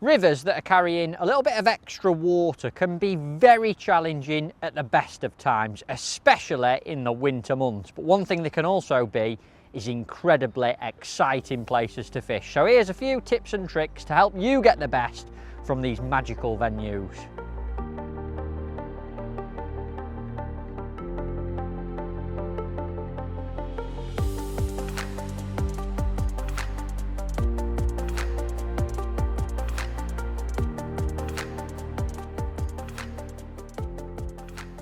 Rivers that are carrying a little bit of extra water can be very challenging at the best of times, especially in the winter months. But one thing they can also be is incredibly exciting places to fish. So here's a few tips and tricks to help you get the best from these magical venues.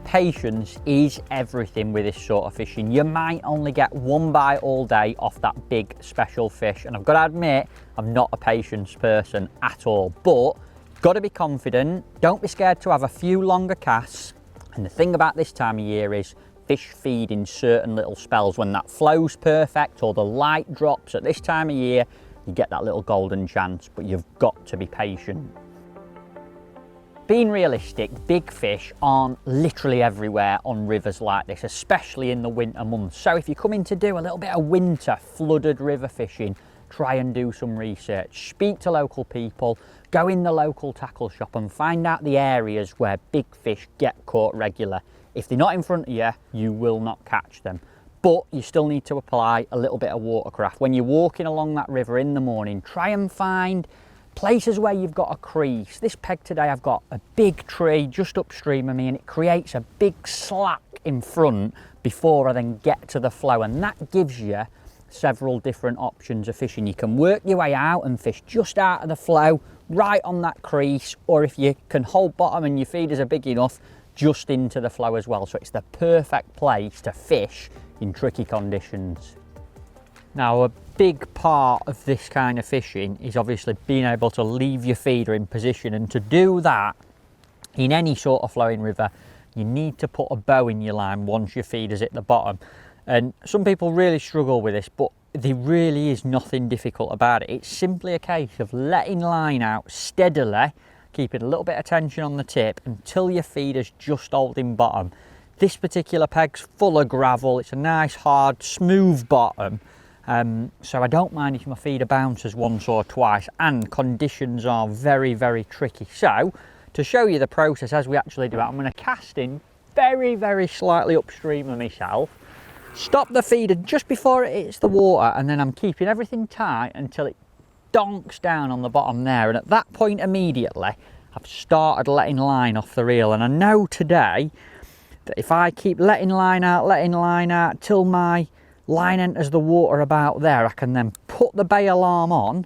Patience is everything with this sort of fishing. You might only get one bite all day off that big special fish, and I've got to admit I'm not a patience person at all, but got to be confident. Don't be scared to have a few longer casts. And the thing about this time of year is fish feed in certain little spells. When that flow's perfect or the light drops at this time of year, you get that little golden chance, but you've got to be patient. Being realistic, big fish aren't literally everywhere on rivers like this, especially in the winter months. So if you're coming to do a little bit of winter flooded river fishing, try and do some research. Speak to local people, go in the local tackle shop and find out the areas where big fish get caught regular. If they're not in front of you, you will not catch them. But you still need to apply a little bit of watercraft. When you're walking along that river in the morning, try and find places where you've got a crease. This peg today, I've got a big tree just upstream of me and it creates a big slack in front before I then get to the flow, and that gives you several different options of fishing. You can work your way out and fish just out of the flow, right on that crease, or if you can hold bottom and your feeders are big enough, just into the flow as well. So it's the perfect place to fish in tricky conditions. Now, a big part of this kind of fishing is obviously being able to leave your feeder in position, and to do that in any sort of flowing river, you need to put a bow in your line once your feeder's at the bottom. And some people really struggle with this, but there really is nothing difficult about it. It's simply a case of letting line out steadily, keeping a little bit of tension on the tip until your feeder's just holding bottom. This particular peg's full of gravel. It's a nice, hard, smooth bottom. So I don't mind if my feeder bounces once or twice, and conditions are very, very tricky. So to show you the process as we actually do it, I'm going to cast in very, very slightly upstream of myself, stop the feeder just before it hits the water, and then I'm keeping everything tight until it donks down on the bottom there. And at that point immediately I've started letting line off the reel, and I know today that if I keep letting line out till my line enters the water about there, I can then put the bay alarm on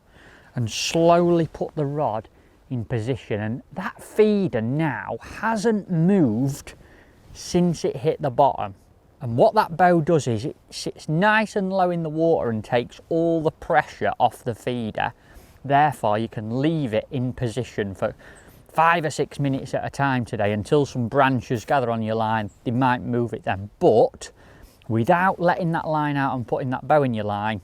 and slowly put the rod in position. And that feeder now hasn't moved since it hit the bottom. And what that bow does is it sits nice and low in the water and takes all the pressure off the feeder. Therefore, you can leave it in position for 5 or 6 minutes at a time today until some branches gather on your line. They might move it then, but without letting that line out and putting that bow in your line,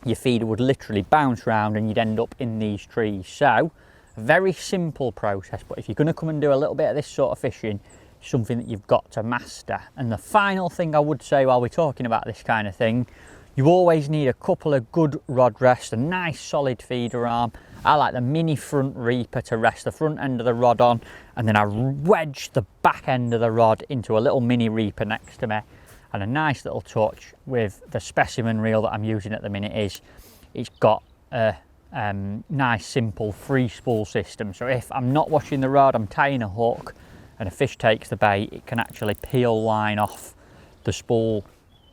your feeder would literally bounce round and you'd end up in these trees. So a very simple process, but if you're going to come and do a little bit of this sort of fishing, it's something that you've got to master. And the final thing I would say while we're talking about this kind of thing, you always need a couple of good rod rests, a nice solid feeder arm. I like the mini front reaper to rest the front end of the rod on, and then I wedge the back end of the rod into a little mini reaper next to me. And a nice little touch with the specimen reel that I'm using at the minute is it's got a nice simple free spool system. So if I'm not washing the rod, I'm tying a hook and a fish takes the bait, it can actually peel line off the spool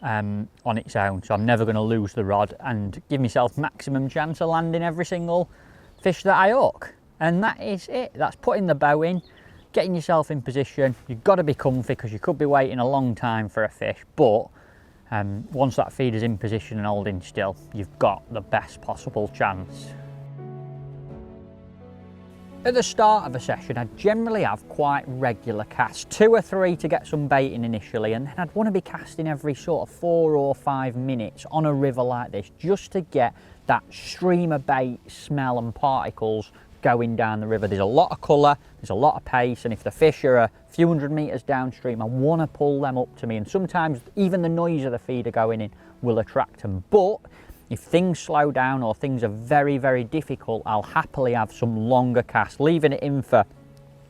on its own. So I'm never going to lose the rod and give myself maximum chance of landing every single fish that I hook. And that is it. That's putting the bow in, getting yourself in position. You've got to be comfy because you could be waiting a long time for a fish, but once that feeder's in position and holding still, you've got the best possible chance. At the start of a session, I generally have quite regular casts, 2 or 3 to get some baiting initially, and then I'd want to be casting every sort of 4 or 5 minutes on a river like this just to get that stream of bait smell and particles going down the river. There's a lot of colour, there's a lot of pace, and if the fish are a few hundred metres downstream, I want to pull them up to me, and sometimes even the noise of the feeder going in will attract them. But if things slow down or things are very, very difficult, I'll happily have some longer casts, leaving it in for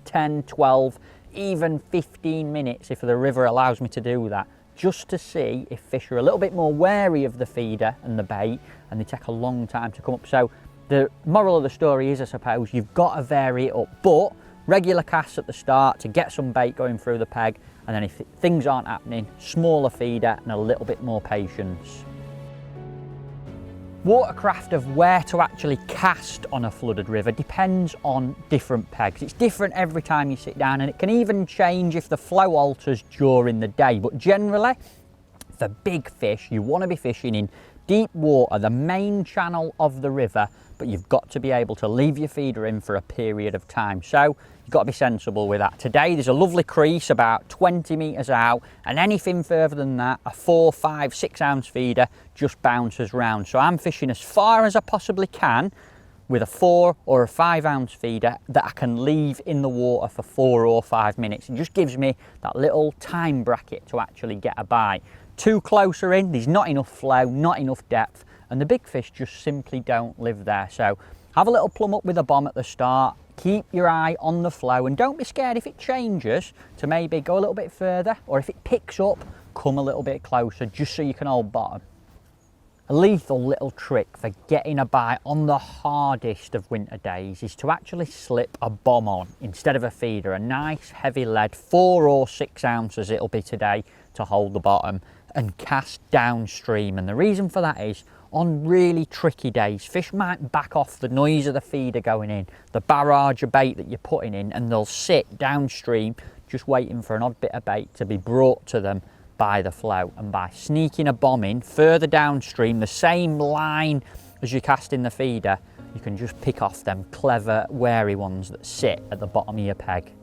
10, 12, even 15 minutes if the river allows me to do that, just to see if fish are a little bit more wary of the feeder and the bait, and they take a long time to come up. So the moral of the story is, I suppose, you've got to vary it up, but regular casts at the start to get some bait going through the peg, and then if things aren't happening, smaller feeder and a little bit more patience. Watercraft of where to actually cast on a flooded river depends on different pegs. It's different every time you sit down, and it can even change if the flow alters during the day. But generally, for big fish, you want to be fishing in deep water, the main channel of the river, but you've got to be able to leave your feeder in for a period of time. So you've got to be sensible with that. Today there's a lovely crease about 20 metres out, and anything further than that, a 4, 5, 6 ounce feeder just bounces round. So I'm fishing as far as I possibly can with a 4 or a 5 ounce feeder that I can leave in the water for 4 or 5 minutes. It just gives me that little time bracket to actually get a bite. Too closer in, there's not enough flow, not enough depth, and the big fish just simply don't live there. So have a little plumb up with a bomb at the start, keep your eye on the flow, and don't be scared if it changes to maybe go a little bit further, or if it picks up, come a little bit closer just so you can hold bottom. A lethal little trick for getting a bite on the hardest of winter days is to actually slip a bomb on instead of a feeder, a nice heavy lead, 4 or 6 ounces it'll be today, to hold the bottom, and cast downstream. And the reason for that is, on really tricky days, fish might back off the noise of the feeder going in, the barrage of bait that you're putting in, and they'll sit downstream just waiting for an odd bit of bait to be brought to them by the flow. And by sneaking a bomb in further downstream, the same line as you're casting the feeder, you can just pick off them clever, wary ones that sit at the bottom of your peg.